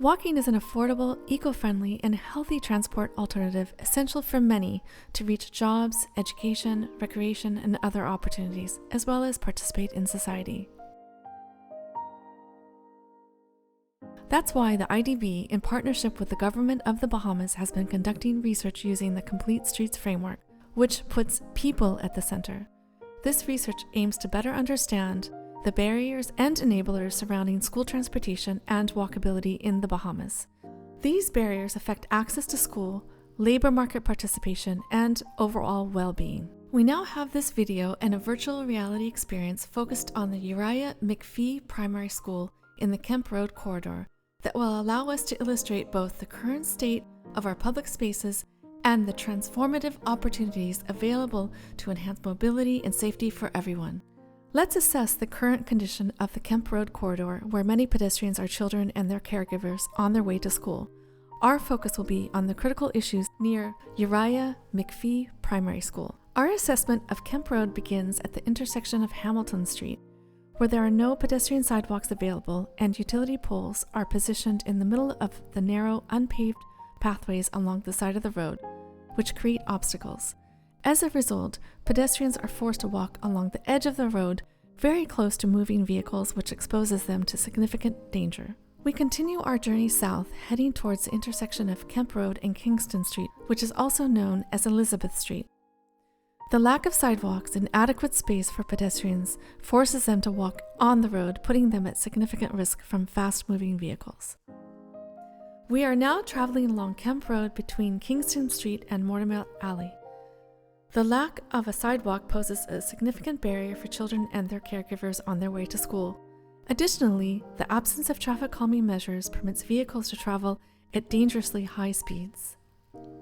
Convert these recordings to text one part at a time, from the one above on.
Walking is an affordable, eco-friendly, and healthy transport alternative essential for many to reach jobs, education, recreation, and other opportunities, as well as participate in society. That's why the IDB, in partnership with the government of the Bahamas, has been conducting research using the Complete Streets framework, which puts people at the center. This research aims to better understand the barriers and enablers surrounding school transportation and walkability in the Bahamas. These barriers affect access to school, labor market participation, and overall well-being. We now have this video and a virtual reality experience focused on the Uriah McPhee Primary School in the Kemp Road corridor that will allow us to illustrate both the current state of our public spaces and the transformative opportunities available to enhance mobility and safety for everyone. Let's assess the current condition of the Kemp Road corridor, where many pedestrians are children and their caregivers on their way to school. Our focus will be on the critical issues near Uriah McPhee Primary School. Our assessment of Kemp Road begins at the intersection of Hamilton Street, where there are no pedestrian sidewalks available and utility poles are positioned in the middle of the narrow, unpaved pathways along the side of the road, which create obstacles. As a result, pedestrians are forced to walk along the edge of the road, very close to moving vehicles, which exposes them to significant danger. We continue our journey south, heading towards the intersection of Kemp Road and Kingston Street, which is also known as Elizabeth Street. The lack of sidewalks and adequate space for pedestrians forces them to walk on the road, putting them at significant risk from fast-moving vehicles. We are now traveling along Kemp Road between Kingston Street and Mortimer Alley. The lack of a sidewalk poses a significant barrier for children and their caregivers on their way to school. Additionally, the absence of traffic calming measures permits vehicles to travel at dangerously high speeds.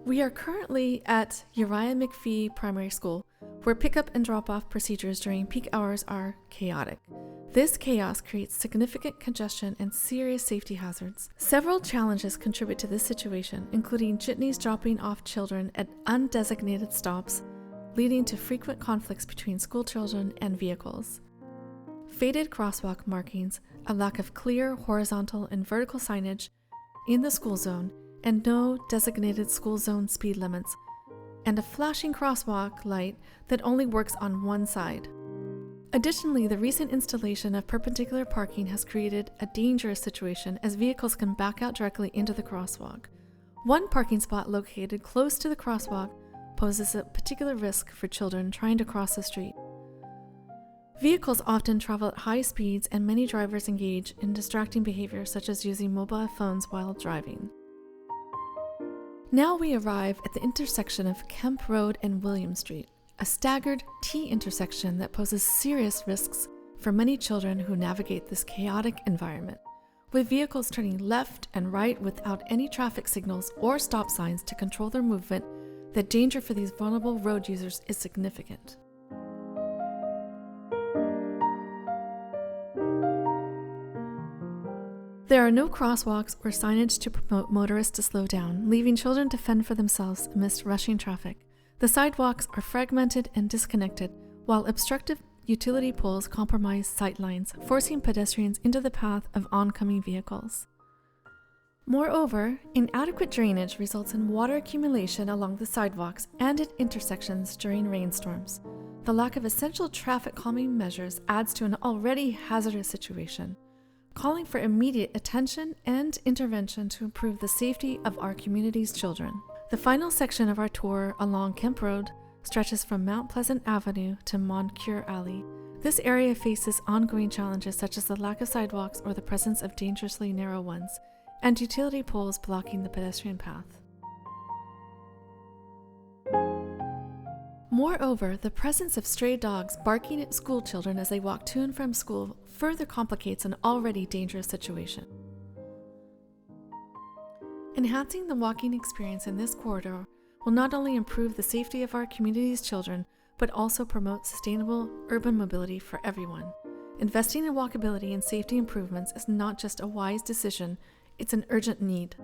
We are currently at Uriah McPhee Primary School, where pickup and drop-off procedures during peak hours are chaotic. This chaos creates significant congestion and serious safety hazards. Several challenges contribute to this situation, including jitneys dropping off children at undesignated stops, leading to frequent conflicts between school children and vehicles. Faded crosswalk markings, a lack of clear horizontal and vertical signage in the school zone, and no designated school zone speed limits, and a flashing crosswalk light that only works on one side. Additionally, the recent installation of perpendicular parking has created a dangerous situation as vehicles can back out directly into the crosswalk. One parking spot located close to the crosswalk poses a particular risk for children trying to cross the street. Vehicles often travel at high speeds, and many drivers engage in distracting behavior such as using mobile phones while driving. Now we arrive at the intersection of Kemp Road and William Street, a staggered T intersection that poses serious risks for many children who navigate this chaotic environment. With vehicles turning left and right without any traffic signals or stop signs to control their movement, the danger for these vulnerable road users is significant. There are no crosswalks or signage to promote motorists to slow down, leaving children to fend for themselves amidst rushing traffic. The sidewalks are fragmented and disconnected, while obstructive utility poles compromise sight lines, forcing pedestrians into the path of oncoming vehicles. Moreover, inadequate drainage results in water accumulation along the sidewalks and at intersections during rainstorms. The lack of essential traffic calming measures adds to an already hazardous situation, calling for immediate attention and intervention to improve the safety of our community's children. The final section of our tour along Kemp Road stretches from Mount Pleasant Avenue to Moncure Alley. This area faces ongoing challenges such as the lack of sidewalks or the presence of dangerously narrow ones, and utility poles blocking the pedestrian path. Moreover, the presence of stray dogs barking at school children as they walk to and from school further complicates an already dangerous situation. Enhancing the walking experience in this corridor will not only improve the safety of our community's children, but also promote sustainable urban mobility for everyone. Investing in walkability and safety improvements is not just a wise decision, it's an urgent need.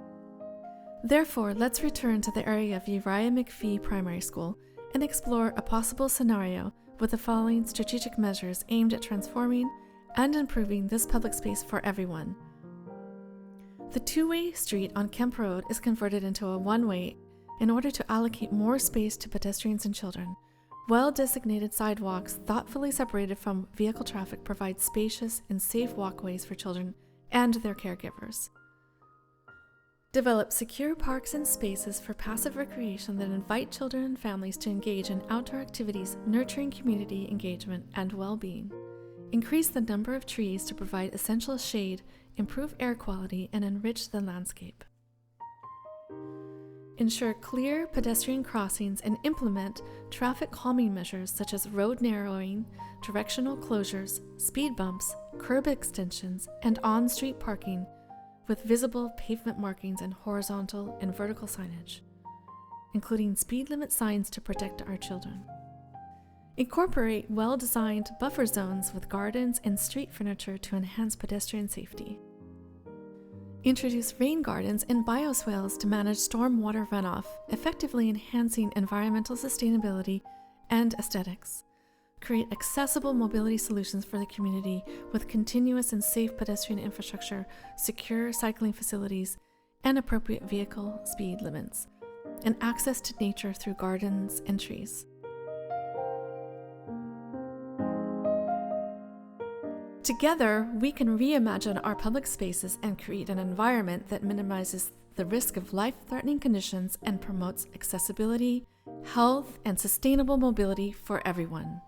Therefore, let's return to the area of Uriah McPhee Primary School and explore a possible scenario with the following strategic measures aimed at transforming and improving this public space for everyone. The two-way street on Kemp Road is converted into a one-way in order to allocate more space to pedestrians and children. Well-designated sidewalks thoughtfully separated from vehicle traffic provide spacious and safe walkways for children and their caregivers. Develop secure parks and spaces for passive recreation that invite children and families to engage in outdoor activities, nurturing community engagement and well-being. Increase the number of trees to provide essential shade, improve air quality, and enrich the landscape. Ensure clear pedestrian crossings and implement traffic calming measures such as road narrowing, directional closures, speed bumps, curb extensions, and on-street parking with visible pavement markings and horizontal and vertical signage, including speed limit signs to protect our children. Incorporate well-designed buffer zones with gardens and street furniture to enhance pedestrian safety. Introduce rain gardens and bioswales to manage stormwater runoff, effectively enhancing environmental sustainability and aesthetics. Create accessible mobility solutions for the community with continuous and safe pedestrian infrastructure, secure cycling facilities, and appropriate vehicle speed limits, and access to nature through gardens and trees. Together, we can reimagine our public spaces and create an environment that minimizes the risk of life-threatening conditions and promotes accessibility, health, and sustainable mobility for everyone.